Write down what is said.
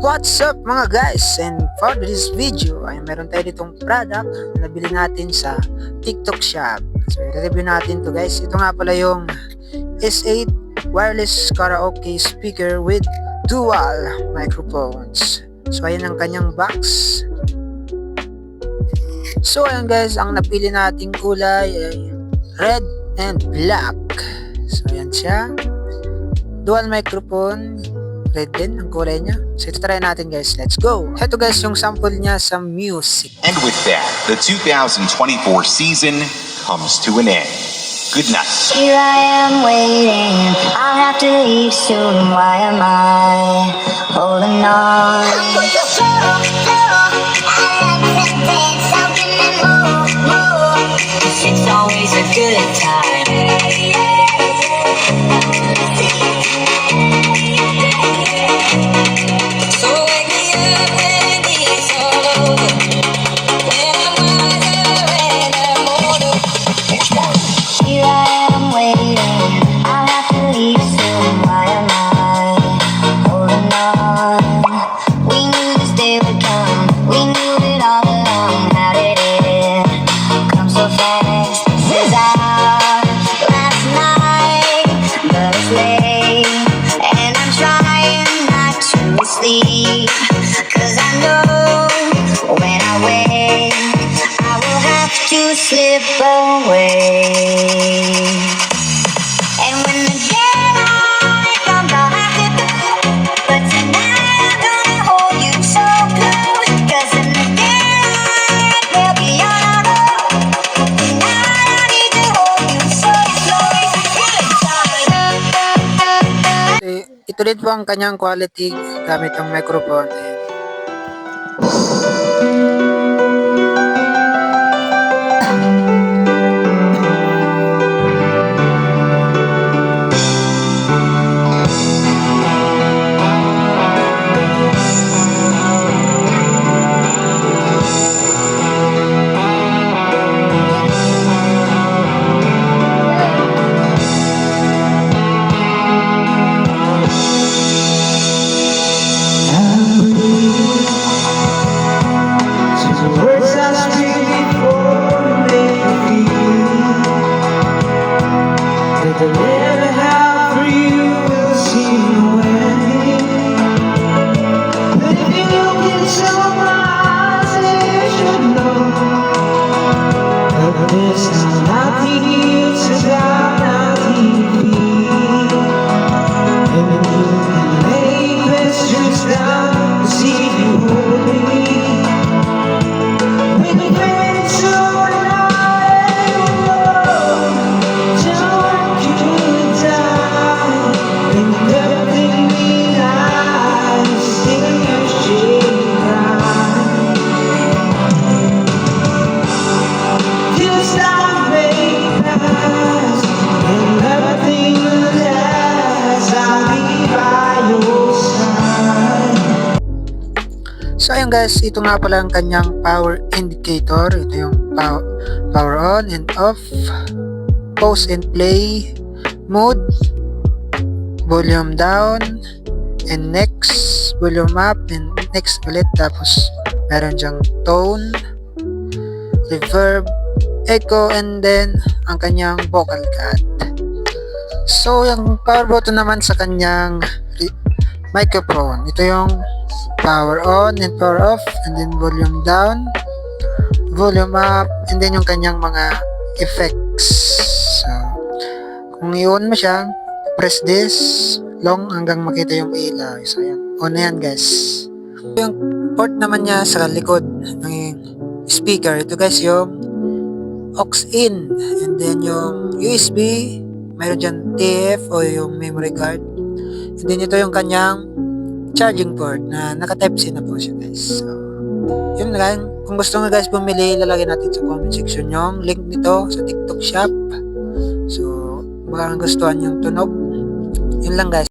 What's up mga guys? And for this video ay meron tayo ditong product na nabili natin sa TikTok shop. So i-review natin to guys. Ito nga pala yung S8 wireless karaoke speaker with dual microphones. So ayan ang kanyang box. So ayan guys, ang napili nating kulay ay red and black. So ayan siya. Dual microphone. Red din ang kulay niya. So ito try natin guys. Let's go. Ito guys yung sample niya sa music. And with that, the 2024 season comes to an end. Good night. Here I am waiting. I'll have to leave soon. Why am I holding on? It's always a good time. So wake me up when it's all over. When I'm wiser and I'm older. Here I am waiting. I'll have to leave soon. Why am I holding on? We knew this day would come. We knew it all along. How did it come so fast? Says out last night, but it's late, and I'm trying not to sleep. 'Cause I know when I wake, I will have to slip away. And when the daylight comes, I'll have to go. But tonight I'm gonna hold you so close. 'Cause in the daylight we'll be on our own. Tonight I need to hold you so close. Good time. Ito rin po ang kanyang quality gamit ang microphone. So ayun guys, ito nga pala ang kanyang power indicator. Ito yung power on and off, pause and play mode, volume down and next, volume up and next ulit. Tapos meron dyang tone, reverb, echo, and then ang kanyang vocal cut. So yung power button naman sa kanyang microphone, ito yung power on and power off, and then volume down, volume up, and then yung kanyang mga effects. So kung i-on mo siya, press this long hanggang makita yung ilaw. So yan, on na yan guys. Yung port naman niya sa likod ng speaker, ito guys yung aux in, and then yung USB, mayroon dyan TF o yung memory card, and then ito yung kanyang charging port na naka type C na po siya guys. So yun lang, kung gusto nga guys bumili, lalagay natin sa comment section yung link nito sa TikTok shop. So baka gustuhan yung tunog. Yun lang guys.